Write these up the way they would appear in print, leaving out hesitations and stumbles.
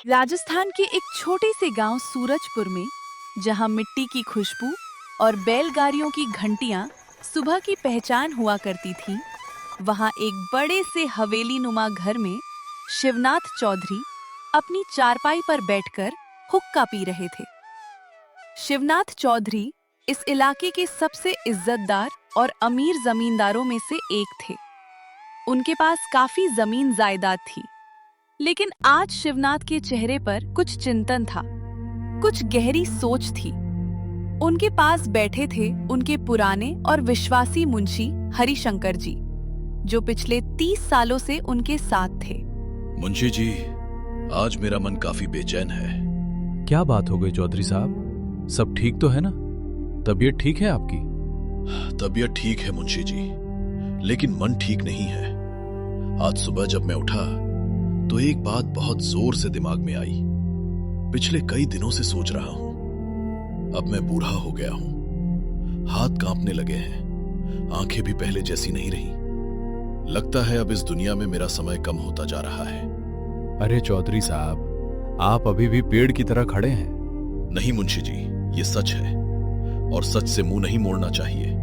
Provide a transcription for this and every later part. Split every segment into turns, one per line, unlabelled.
राजस्थान के एक छोटे से गांव सूरजपुर में, जहां मिट्टी की खुशबू और बैलगाड़ियों की घंटियां सुबह की पहचान हुआ करती थीं, वहां एक बड़े से हवेली नुमा घर में शिवनाथ चौधरी अपनी चारपाई पर बैठकर हुक्का पी रहे थे। शिवनाथ चौधरी इस इलाके के सबसे इज्जतदार और अमीर जमींदारों में से एक थे। उनके पास काफी जमीन जायदाद थी, लेकिन आज शिवनाथ के चेहरे पर कुछ चिंतन था, कुछ गहरी सोच थी। उनके पास बैठे थे उनके पुराने और विश्वासी मुंशी हरिशंकर जी, जो पिछले 30 सालों से उनके साथ थे।
मुंशी जी, आज मेरा मन काफी बेचैन है।
क्या बात हो गई चौधरी साहब? सब ठीक तो है ना? तबीयत ठीक है आपकी?
तबीयत ठीक है मुंशी जी, लेकिन मन ठीक नहीं है। आज सुबह जब मैं उठा तो एक बात बहुत जोर से दिमाग में आई। पिछले कई दिनों से सोच रहा हूं, अब मैं बूढ़ा हो गया हूं, हाथ कांपने लगे हैं, आंखें भी पहले जैसी नहीं रही। लगता है अब इस दुनिया में मेरा समय कम होता जा रहा है।
अरे चौधरी साहब, आप अभी भी पेड़ की तरह खड़े हैं।
नहीं मुंशी जी, ये सच है और सच से मुंह नहीं मोड़ना चाहिए।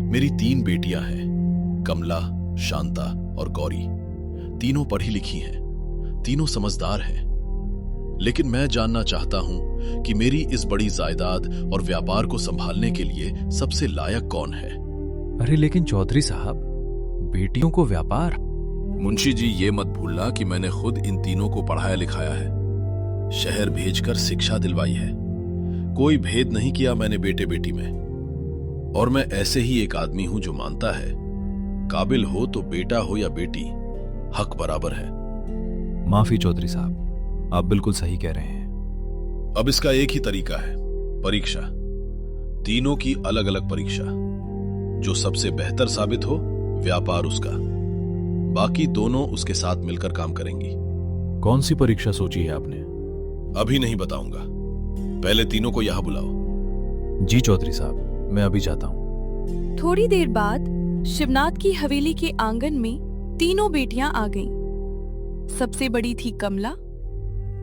मेरी 3 बेटियां हैं, कमला, शांता और गौरी। तीनों पढ़ी लिखी हैं, तीनों समझदार हैं, लेकिन मैं जानना चाहता हूं कि मेरी इस बड़ी जायदाद और व्यापार को संभालने के लिए सबसे लायक कौन है।
अरे लेकिन चौधरी साहब, बेटियों को व्यापार?
मुंशी जी, ये मत भूलना कि मैंने खुद इन तीनों को पढ़ाया लिखाया है, शहर भेजकर शिक्षा दिलवाई है। कोई भेद नहीं किया मैंने बेटे बेटी में। और मैं ऐसे ही एक आदमी हूं जो मानता है, काबिल हो तो बेटा हो या बेटी, हक बराबर है।
माफी चौधरी साहब, आप बिल्कुल सही कह रहे हैं।
अब इसका एक ही तरीका है, परीक्षा। तीनों की अलग अलग परीक्षा। जो सबसे बेहतर साबित हो, व्यापार उसका। बाकी दोनों उसके साथ मिलकर काम करेंगी।
कौन सी परीक्षा सोची है आपने?
अभी नहीं बताऊंगा, पहले तीनों को यहां बुलाओ।
जी चौधरी साहब, मैं अभी जाता हूं।
थोड़ी देर बाद शिवनाथ की हवेली के आंगन में तीनों बेटियां आ गईं। सबसे बड़ी थी कमला,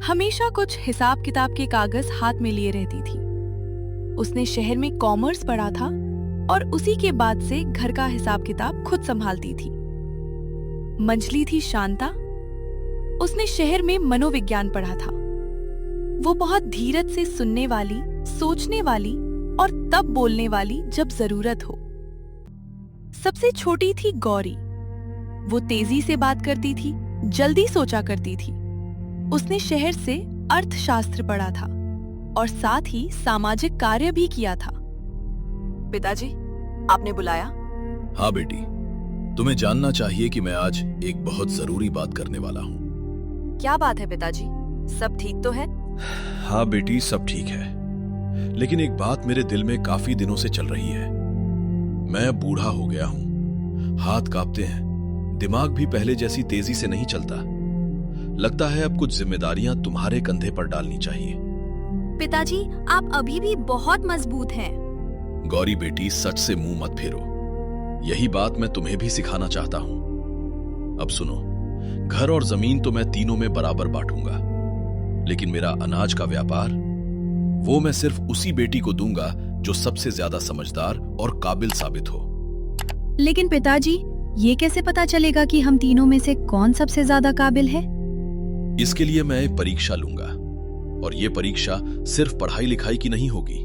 हमेशा कुछ हिसाब किताब के कागज हाथ में लिए रहती थी। उसने शहर में कॉमर्स पढ़ा था और उसी के बाद से घर का हिसाब किताब खुद संभालती थी। मंझली थी शांता, उसने शहर में मनोविज्ञान पढ़ा था। वो बहुत धीरज से सुनने वाली, सोचने वाली और तब बोलने वाली जब जरूरत हो। सबसे छोटी थी गौरी, वो तेजी से बात करती थी, जल्दी सोचा करती थी। उसने शहर से अर्थशास्त्र पढ़ा था और साथ ही सामाजिक कार्य भी किया था। पिताजी, आपने बुलाया?
हाँ बेटी, तुम्हें जानना चाहिए कि मैं आज एक बहुत जरूरी बात करने वाला हूँ।
क्या बात है पिताजी? सब ठीक तो है?
हाँ बेटी, सब ठीक है, लेकिन एक बात मेरे दिल में काफी दिनों से चल रही है। मैं बूढ़ा हो गया हूँ, हाथ कांपते हैं, दिमाग भी पहले जैसी तेजी से नहीं चलता। लगता है अब कुछ जिम्मेदारियां तुम्हारे कंधे पर डालनी चाहिए।
पिताजी, आप अभी भी बहुत मजबूत हैं।
गौरी बेटी, सच से मुंह मत फेरो। यही बात मैं तुम्हें भी सिखाना चाहता हूं। अब सुनो, घर और जमीन तो मैं तीनों में बराबर बांटूंगा, लेकिन मेरा अनाज का व्यापार, वो मैं सिर्फ उसी बेटी को दूंगा जो सबसे ज्यादा समझदार और काबिल साबित हो।
लेकिन पिताजी, ये कैसे पता चलेगा कि हम तीनों में से कौन सबसे ज्यादा काबिल है?
इसके लिए मैं एक परीक्षा लूंगा, और ये परीक्षा सिर्फ पढ़ाई लिखाई की नहीं होगी।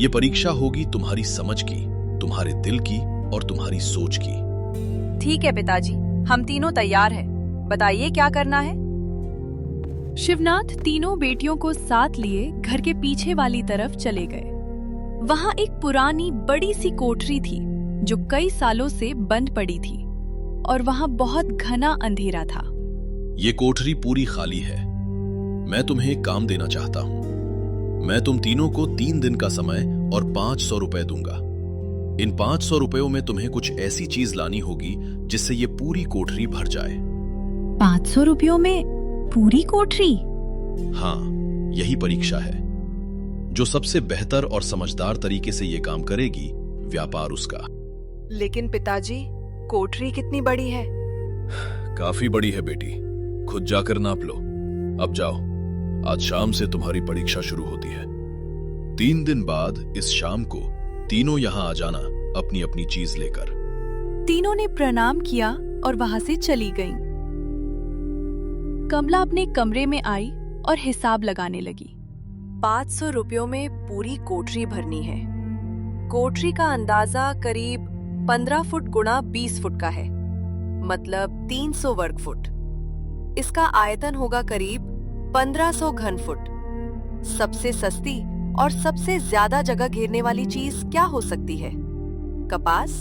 ये परीक्षा होगी तुम्हारी समझ की, तुम्हारे दिल की और तुम्हारी सोच की।
ठीक है पिताजी, हम तीनों तैयार हैं। बताइए क्या करना है? शिवनाथ तीनों बेटियों को साथ लिए घर के पीछे वाली तरफ चले गए। वहां एक पुरानी बड़ी सी कोठरी थी जो कई सालों से बंद पड़ी थी और वहां बहुत घना अंधेरा था।
ये कोठरी पूरी खाली है। मैं तुम्हें एक काम देना चाहता हूं। मैं तुम तीनों को 3 दिन का समय और 500 रुपए दूंगा। इन 500 रुपयों में तुम्हें कुछ ऐसी चीज लानी होगी जिससे ये पूरी कोठरी भर जाए।
500 रुपयों में पूरी कोठरी?
हाँ, यही परीक्षा है। जो सबसे बेहतर और समझदार तरीके से ये काम करेगी, व्यापार उसका।
लेकिन पिताजी, कोठरी कितनी बड़ी है?
काफी बड़ी है बेटी, खुद जाकर नाप लो। अब जाओ, आज शाम से तुम्हारी परीक्षा शुरू होती है। 3 दिन बाद इस शाम को तीनों यहाँ आ जाना अपनी अपनी चीज लेकर।
तीनों ने प्रणाम किया और वहां से चली गईं। कमला अपने कमरे में आई और हिसाब लगाने लगी। 500 रुपयों में पूरी कोठरी भरनी है। कोठरी का अंदाजा करीब 15 फुट गुणा 20 फुट का है, मतलब 300 वर्ग फुट। इसका आयतन होगा करीब 1500 घन फुट। सबसे सस्ती और सबसे ज्यादा जगह घेरने वाली चीज क्या हो सकती है? कपास?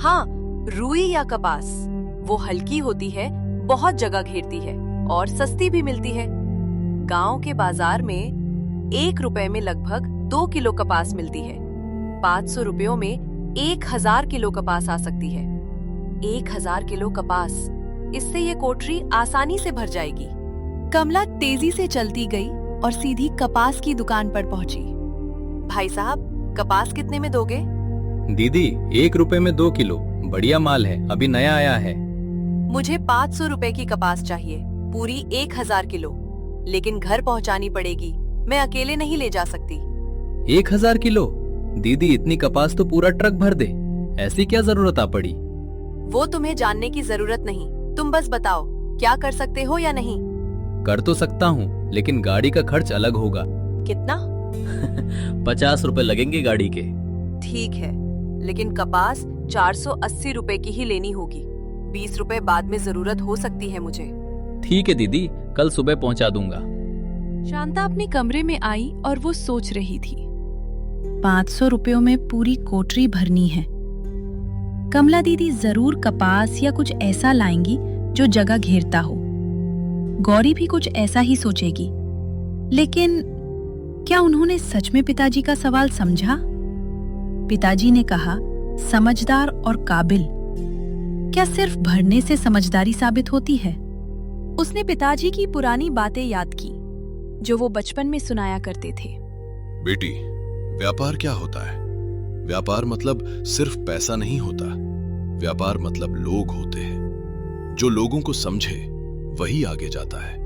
हाँ, रुई या कपास। वो हल्की होती है, बहुत जगह घेरती है और सस्ती भी मिलती है। गांव के बाजार में 1 रुपए में लगभग 2 किलो कपास मिलती है। 500 रुपयों में 1000 किलो कपास आ सकती है। 1000 किलो कपास, इससे ये कोठरी आसानी से भर जाएगी। कमला तेजी से चलती गई और सीधी कपास की दुकान पर पहुंची। भाई साहब, कपास कितने में दोगे?
दीदी, 1 रुपए में 2 किलो, बढ़िया माल है, अभी नया आया है।
मुझे 500 रुपए की कपास चाहिए, पूरी 1000 किलो, लेकिन घर पहुंचानी पड़ेगी। मैं अकेले नहीं ले जा सकती।
1000 किलो? दीदी, इतनी कपास तो पूरा ट्रक भर दे, ऐसी क्या जरूरत आ पड़ी?
वो तुम्हें जानने की जरूरत नहीं, तुम बस बताओ क्या कर सकते हो या नहीं।
कर तो सकता हूँ, लेकिन गाड़ी का खर्च अलग होगा।
कितना?
50 रुपए लगेंगे गाड़ी के।
ठीक है, लेकिन कपास 480 रुपए की ही लेनी होगी। 20 रुपए बाद में जरूरत हो सकती है मुझे।
ठीक है दीदी, कल सुबह पहुँचा दूंगा।
शांता अपने कमरे में आई और वो सोच रही थी।
500 रुपयों में पूरी कोठरी भरनी है। कमला दीदी जरूर कपास या कुछ ऐसा लाएंगी जो जगह घेरता हो। गौरी भी कुछ ऐसा ही सोचेगी। लेकिन क्या उन्होंने सच में पिताजी का सवाल समझा? पिताजी ने कहा, समझदार और काबिल। क्या सिर्फ भरने से समझदारी साबित होती है?
उसने पिताजी की पुरानी बातें याद की जो वो बचपन में सुनाया करते थे।
बेटी, व्यापार क्या होता है? व्यापार मतलब सिर्फ पैसा नहीं होता। व्यापार मतलब लोग होते हैं। जो लोगों को समझे वही आगे जाता है।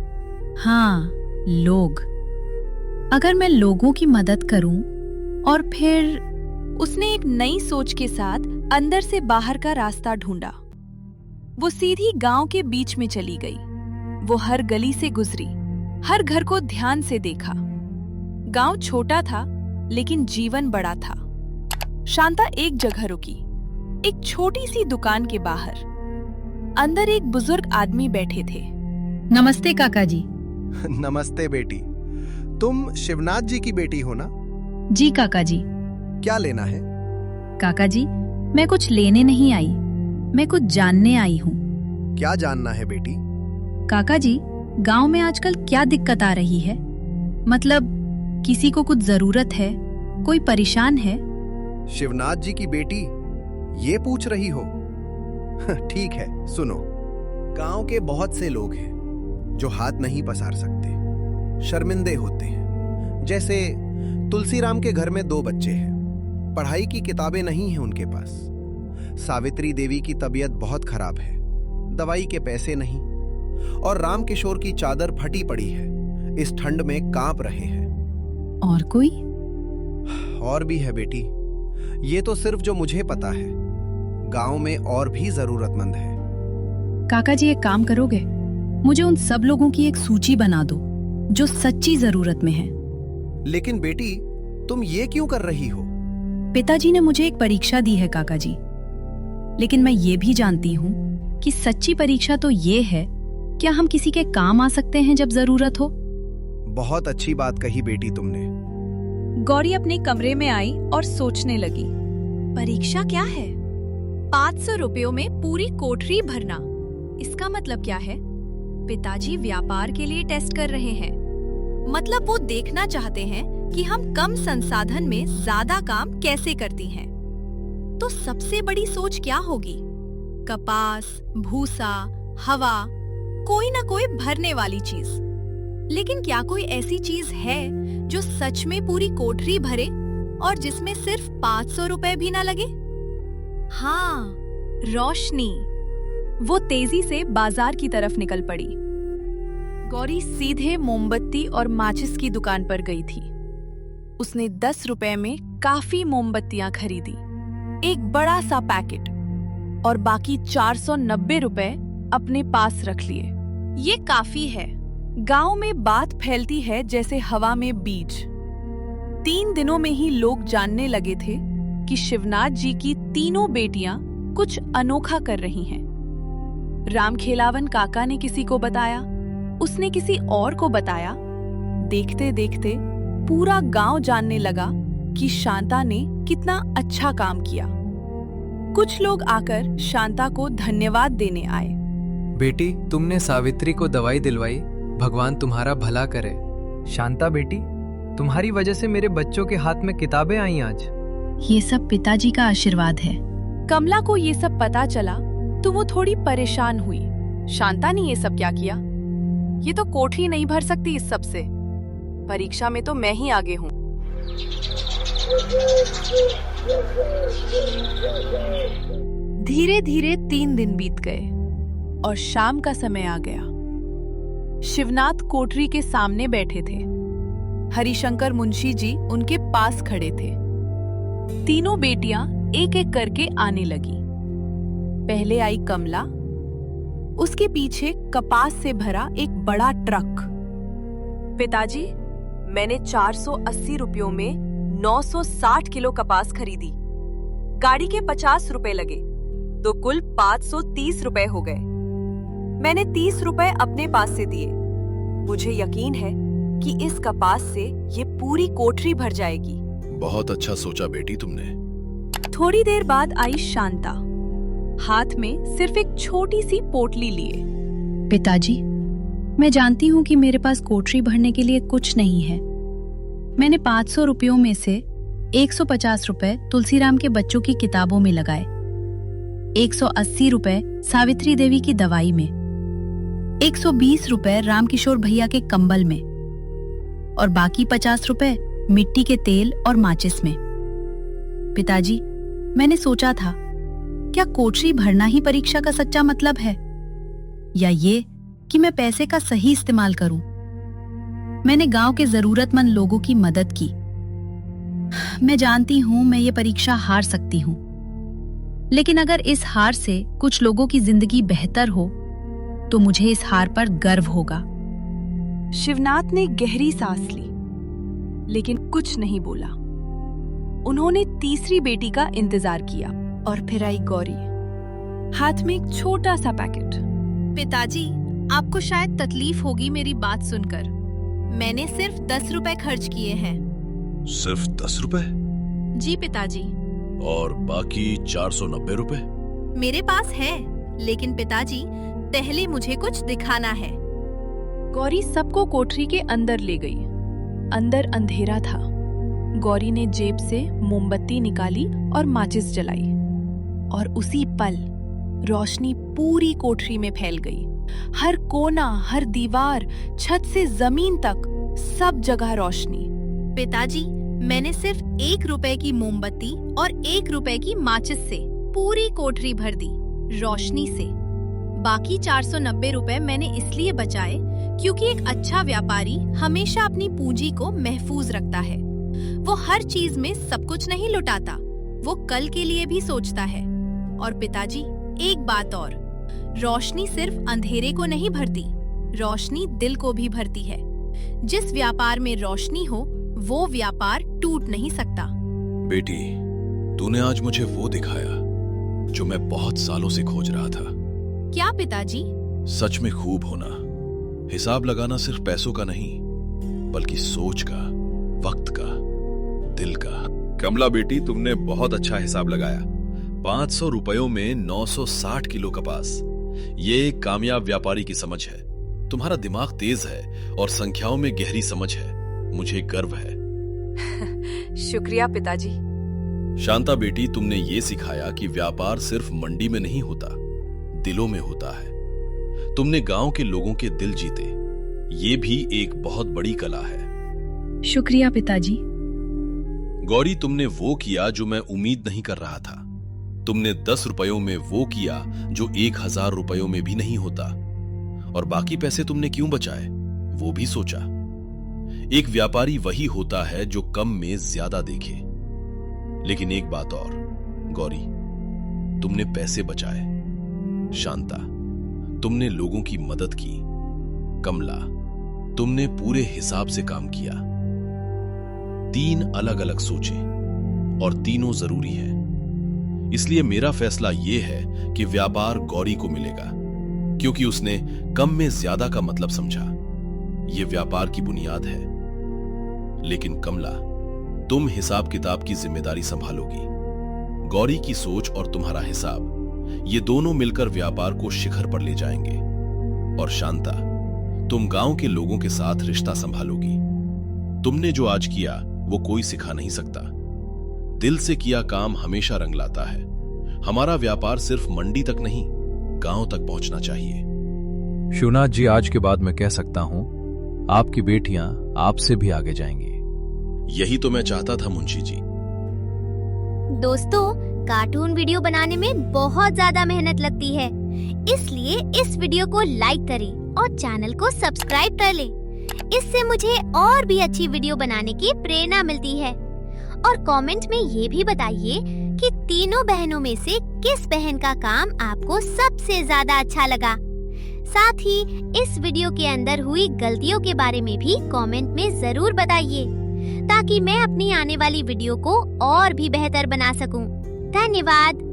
हाँ, लोग। अगर मैं लोगों की मदद करूं और फिर
उसने एक नई सोच के साथ अंदर से बाहर का रास्ता ढूंढा। वो सीधी गांव के बीच में चली गई। वो हर गली से गुजरी, हर घर को ध्यान से देखा। गांव छोटा था, लेकिन जीवन बड़ा था। शांता एक जगह रुकी, एक छोटी सी दुकान के बाहर। अंदर एक बुजुर्ग आदमी बैठे थे।
नमस्ते काका जी।
नमस्ते बेटी, तुम शिवनाथ जी की बेटी हो ना?
जी काका जी।
क्या लेना है?
काका जी, मैं कुछ लेने नहीं आई, मैं कुछ जानने आई हूँ।
क्या जानना है बेटी?
काका जी, गांव में आजकल क्या दिक्कत आ रही है? मतलब किसी को कुछ जरूरत है, कोई परेशान है?
शिवनाथ जी की बेटी ये पूछ रही हो? ठीक है, सुनो। गांव के बहुत से लोग हैं जो हाथ नहीं पसार सकते, शर्मिंदे होते हैं। जैसे तुलसीराम के घर में 2 बच्चे हैं, पढ़ाई की किताबें नहीं हैं उनके पास। सावित्री देवी की तबीयत बहुत खराब है, दवाई के पैसे नहीं। और राम किशोर की चादर फटी पड़ी है, इस ठंड में कांप रहे हैं।
और कोई?
और भी है बेटी, ये तो सिर्फ जो मुझे पता है। गांव में और भी जरूरतमंद है।
काका जी, एक काम करोगे? मुझे उन सब लोगों की एक सूची बना दो जो सच्ची जरूरत में हैं।
लेकिन बेटी, तुम ये क्यों कर रही हो?
पिताजी ने मुझे एक परीक्षा दी है काका जी, लेकिन मैं ये भी जानती हूँ कि सच्ची परीक्षा तो ये है, क्या हम किसी के काम आ सकते हैं जब जरूरत हो?
बहुत अच्छी बात कही बेटी तुमने।
गौरी अपने कमरे में आई और सोचने लगी। परीक्षा क्या है? 500 रुपयों में पूरी कोठरी भरना, इसका मतलब क्या है? पिताजी व्यापार के लिए टेस्ट कर रहे हैं। मतलब वो देखना चाहते हैं कि हम कम संसाधन में ज्यादा काम कैसे करती हैं। तो सबसे बड़ी सोच क्या होगी? कपास, भूसा, हवा, कोई ना कोई भरने वाली चीज। लेकिन क्या कोई ऐसी चीज है जो सच में पूरी कोठरी भरे और जिसमें सिर्फ 500 रुपए भी ना लगे? हाँ, रोशनी। वो तेजी से बाजार की तरफ निकल पड़ी। गौरी सीधे मोमबत्ती और माचिस की दुकान पर गई थी। उसने 10 रुपए में काफी मोमबत्तियां खरीदी, एक बड़ा सा पैकेट, और बाकी 490 रुपए अपने पास रख लिए। ये काफी है। गांव में बात फैलती है जैसे हवा में बीज। 3 दिनों में ही लोग जानने लगे थे कि शिवनाथ जी की तीनों बेटियां कुछ अनोखा कर रही हैं। रामखेलावन काका ने किसी को बताया, उसने किसी और को बताया। देखते देखते पूरा गांव जानने लगा कि शांता ने कितना अच्छा काम किया। कुछ लोग आकर शांता को धन्यवाद देने आए।
बेटी, तुमने सावित्री को दवाई दिलवाई, भगवान तुम्हारा भला करे। शांता बेटी, तुम्हारी वजह से मेरे बच्चों के हाथ में किताबें आई आज।
ये सब पिताजी का आशीर्वाद है।
कमला को ये सब पता चला तो वो थोड़ी परेशान हुई। शांता ने ये सब क्या किया? ये तो कोठरी नहीं भर सकती इस सब से। परीक्षा में तो मैं ही आगे हूँ। धीरे धीरे 3 दिन बीत गए और शाम का समय आ गया। शिवनाथ कोठरी के सामने बैठे थे। हरिशंकर मुंशी जी उनके पास खड़े थे। तीनों बेटियां एक एक करके आने लगी। पहले आई कमला, उसके पीछे कपास से भरा एक बड़ा ट्रक। पिताजी, मैंने 480 रुपयों में 960 किलो कपास खरीदी। गाड़ी के 50 रुपए लगे तो कुल 530 रुपए हो गए। मैंने 30 रुपए अपने पास से दिए। मुझे यकीन है कि इस कपास से ये पूरी कोठरी भर जाएगी।
बहुत अच्छा सोचा बेटी तुमने।
थोड़ी देर बाद आई शांता, हाथ में सिर्फ एक छोटी सी पोटली लिए।
पिताजी, मैं जानती हूँ कि मेरे पास कोठरी भरने के लिए कुछ नहीं है। मैंने 500 रुपयों में से 150 रुपए तुलसीराम के बच्चों की किताबों में लगाए, 180 रुपए सावित्री देवी की दवाई में, 120 रुपए रामकिशोर भैया के कंबल में, और बाकी 50 रुपए मिट्टी के तेल और माचिस में। पिताजी, मैंने सोचा था, क्या कोठरी भरना ही परीक्षा का सच्चा मतलब है, या ये कि मैं पैसे का सही इस्तेमाल करूं? मैंने गांव के जरूरतमंद लोगों की मदद की। मैं जानती हूं मैं ये परीक्षा हार सकती हूं, लेकिन अगर इस हार से कुछ लोगों की जिंदगी बेहतर हो तो मुझे इस हार पर गर्व होगा।
शिवनाथ ने गहरी सांस ली, लेकिन कुछ नहीं बोला। उन्होंने तीसरी बेटी का इंतजार किया और फिर आई गौरी, हाथ में एक छोटा सा पैकेट। पिताजी, आपको शायद तकलीफ होगी मेरी बात सुनकर। मैंने सिर्फ 10 रुपए खर्च किए हैं।
सिर्फ 10 रुपए?
जी पिताजी।
और बाकी 490 रुपए?
मेरे पास है, लेकिन पिताजी पहले मुझे कुछ दिखाना है। गौरी सबको कोठरी के अंदर ले गई। अंदर अंधेरा था। गौरी ने जेब से मोमबत्ती निकाली और माचिस जलाई, और उसी पल रोशनी पूरी कोठरी में फैल गई। हर कोना, हर दीवार, छत से जमीन तक, सब जगह रोशनी। पिताजी, मैंने सिर्फ 1 रुपए की मोमबत्ती और 1 रुपए की माचिस से पूरी कोठरी भर दी, रोशनी से। बाकी 490 रुपए मैंने इसलिए बचाए क्योंकि एक अच्छा व्यापारी हमेशा अपनी पूंजी को महफूज रखता है। वो हर चीज में सब कुछ नहीं लुटाता, वो कल के लिए भी सोचता है। और पिताजी, एक बात और, रोशनी सिर्फ अंधेरे को नहीं भरती, रोशनी दिल को भी भरती है। जिस व्यापार में रोशनी हो वो व्यापार टूट नहीं सकता।
बेटी, तूने आज मुझे वो दिखाया जो मैं बहुत सालों से खोज रहा था।
क्या पिताजी?
सच में खूब होना। हिसाब लगाना सिर्फ पैसों का नहीं, बल्कि सोच का, वक्त का, दिल का। कमला बेटी, तुमने बहुत अच्छा हिसाब लगाया। 500 रुपयों में 960 किलो कपास। ये एक कामयाब व्यापारी की समझ है। तुम्हारा दिमाग तेज है और संख्याओं में गहरी समझ है। मुझे गर्व है।
शुक्रिया पिताजी।
शांता बेटी, तुमने ये सिखाया कि व्यापार सिर्फ मंडी में नहीं होता, दिलों में होता है। तुमने गांव के लोगों के दिल जीते। ये भी एक बहुत बड़ी कला है।
शुक्रिया पिताजी।
गौरी, तुमने वो किया जो मैं उम्मीद नहीं कर रहा था। तुमने 10 रुपयों में वो किया जो 1000 रुपयों में भी नहीं होता। और बाकी पैसे तुमने क्यों बचाए वो भी सोचा। एक व्यापारी वही होता है जो कम में ज्यादा देखे। लेकिन एक बात और, गौरी, तुमने पैसे बचाए। शांता, तुमने लोगों की मदद की। कमला, तुमने पूरे हिसाब से काम किया। 3 अलग अलग सोचें और तीनों जरूरी है। इसलिए मेरा फैसला यह है कि व्यापार गौरी को मिलेगा, क्योंकि उसने कम में ज्यादा का मतलब समझा। यह व्यापार की बुनियाद है। लेकिन कमला, तुम हिसाब किताब की जिम्मेदारी संभालोगी। गौरी की सोच और तुम्हारा हिसाब, ये दोनों मिलकर व्यापार को शिखर पर ले जाएंगे। और शांता, तुम गांव के लोगों के साथ रिश्ता संभालोगी। तुमने जो आज किया वो कोई सिखा नहीं सकता। दिल से किया काम हमेशा रंग लाता है। हमारा व्यापार सिर्फ मंडी तक नहीं, गांव तक पहुंचना चाहिए।
शिवनाथ जी, आज के बाद मैं कह सकता हूं आपकी बेटियां आपसे भी आगे जाएंगी।
यही तो मैं चाहता था मुंशी जी।
दोस्तों, कार्टून वीडियो बनाने में बहुत ज्यादा मेहनत लगती है, इसलिए इस वीडियो को लाइक करें और चैनल को सब्सक्राइब कर लें। इससे मुझे और भी अच्छी वीडियो बनाने की प्रेरणा मिलती है। और कमेंट में ये भी बताइए कि तीनों बहनों में से किस बहन का काम आपको सबसे ज्यादा अच्छा लगा। साथ ही इस वीडियो के अंदर हुई गलतियों के बारे में भी कमेंट में जरूर बताइए, ताकि मैं अपनी आने वाली वीडियो को और भी बेहतर बना सकूं। धन्यवाद।